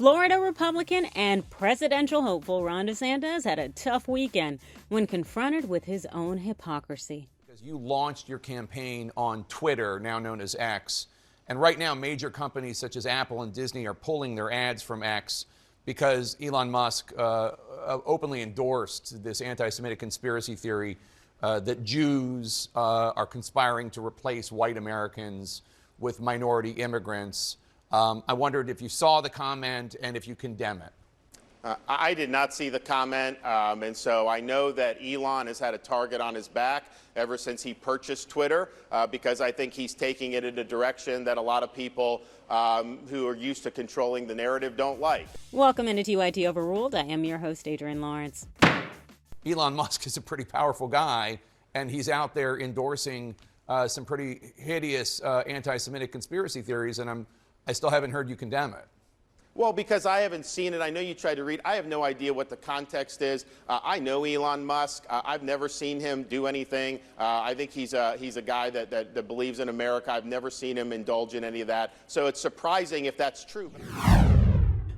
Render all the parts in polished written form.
Florida Republican and presidential hopeful Ron DeSantis had a tough weekend when confronted with his own hypocrisy. Because you launched your campaign on Twitter, now known as X, and right now major companies such as Apple and Disney are pulling their ads from X because Elon Musk openly endorsed this anti-Semitic conspiracy theory that Jews are conspiring to replace white Americans with minority immigrants. I wondered if you saw the comment and if you condemn it. I did not see the comment, and so I know that Elon has had a target on his back ever since he purchased Twitter, because I think he's taking it in a direction that a lot of people who are used to controlling the narrative don't like. Welcome into TYT Overruled. I am your host, Adrienne Lawrence. Elon Musk is a pretty powerful guy, and he's out there endorsing some pretty hideous anti-Semitic conspiracy theories, and I still haven't heard you condemn it. Well, because I haven't seen it. I know you tried to read. I have no idea what the context is. I know Elon Musk. I've never seen him do anything. I think he's a guy that believes in America. I've never seen him indulge in any of that. So it's surprising if that's true.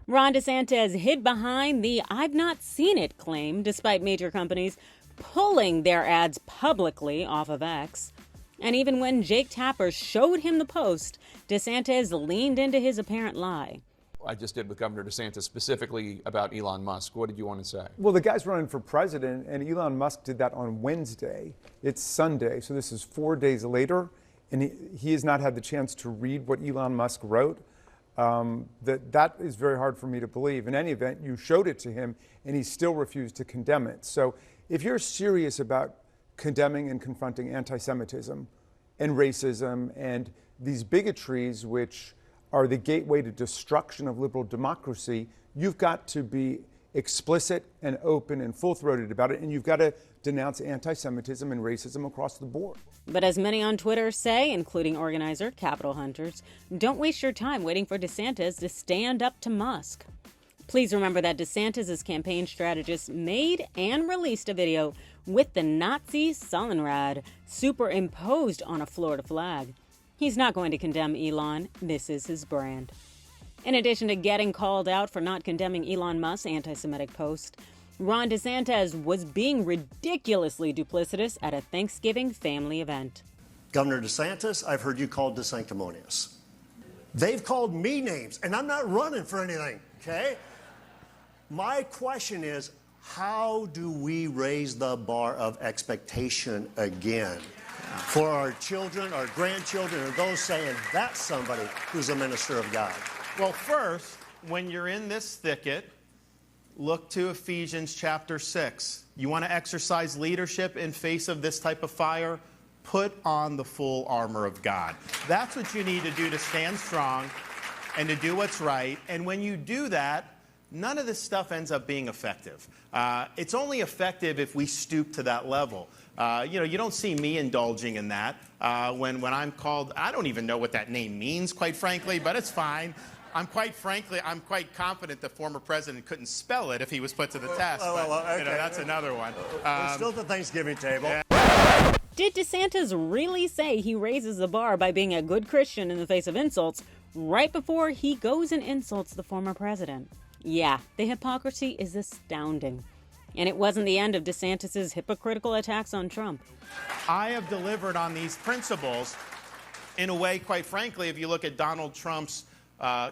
Ron DeSantis hid behind the "I've not seen it" claim, despite major companies pulling their ads publicly off of X. And even when Jake Tapper showed him the post, DeSantis leaned into his apparent lie. I just did with Governor DeSantis specifically about Elon Musk. What did you want to say? Well, the guy's running for president, and Elon Musk did that on Wednesday. It's Sunday, so this is 4 days later, and he has not had the chance to read what Elon Musk wrote. That is very hard for me to believe. In any event, you showed it to him, and he still refused to condemn it. So if you're serious about condemning and confronting anti-Semitism and racism and these bigotries, which are the gateway to destruction of liberal democracy, you've got to be explicit and open and full-throated about it, and you've got to denounce anti-Semitism and racism across the board. But as many on Twitter say, including organizer Capitol Hunters, don't waste your time waiting for DeSantis to stand up to Musk. Please remember that DeSantis' campaign strategist made and released a video with the Nazi Sonnenrad superimposed on a Florida flag. He's not going to condemn Elon. This is his brand. In addition to getting called out for not condemning Elon Musk's anti-Semitic post, Ron DeSantis was being ridiculously duplicitous at a Thanksgiving family event. Governor DeSantis, I've heard you called sanctimonious. They've called me names, and I'm not running for anything, okay? My question is, how do we raise the bar of expectation again for our children, our grandchildren, and those saying that's somebody who's a minister of God? Well, first, when you're in this thicket, look to Ephesians chapter 6. You want to exercise leadership in face of this type of fire? Put on the full armor of God. That's what you need to do to stand strong and to do what's right. And when you do that, none of this stuff ends up being effective. It's only effective if we stoop to that level. You don't see me indulging in that. When I'm called, I don't even know what that name means, quite frankly, but it's fine. I'm quite confident the former president couldn't spell it if he was put to the test. Okay. That's another one. We're still at the Thanksgiving table. Yeah. Did DeSantis really say he raises the bar by being a good Christian in the face of insults right before he goes and insults the former president? Yeah, the hypocrisy is astounding. And it wasn't the end of DeSantis' hypocritical attacks on Trump. I have delivered on these principles in a way, quite frankly, if you look at Donald Trump's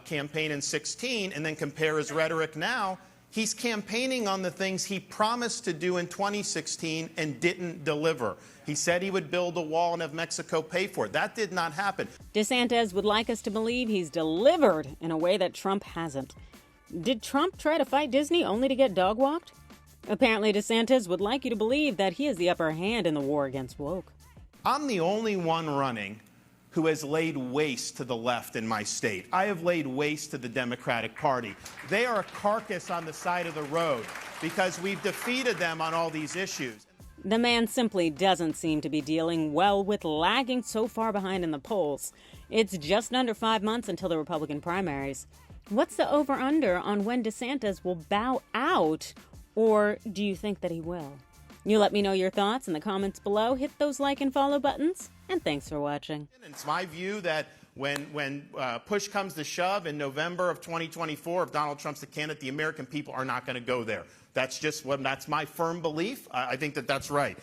campaign in 2016 and then compare his rhetoric now, he's campaigning on the things he promised to do in 2016 and didn't deliver. He said he would build a wall and have Mexico pay for it. That did not happen. DeSantis would like us to believe he's delivered in a way that Trump hasn't. Did Trump try to fight Disney only to get dog-walked? Apparently, DeSantis would like you to believe that he has the upper hand in the war against woke. I'm the only one running who has laid waste to the left in my state. I have laid waste to the Democratic Party. They are a carcass on the side of the road because we've defeated them on all these issues. The man simply doesn't seem to be dealing well with lagging so far behind in the polls. It's just under 5 months until the Republican primaries. What's the over-under on when DeSantis will bow out, or do you think that he will? You let me know your thoughts in the comments below. Hit those like and follow buttons, and thanks for watching. It's my view that When push comes to shove in November of 2024, if Donald Trump's the candidate, the American people are not going to go there. That's just that's my firm belief. I think that that's right.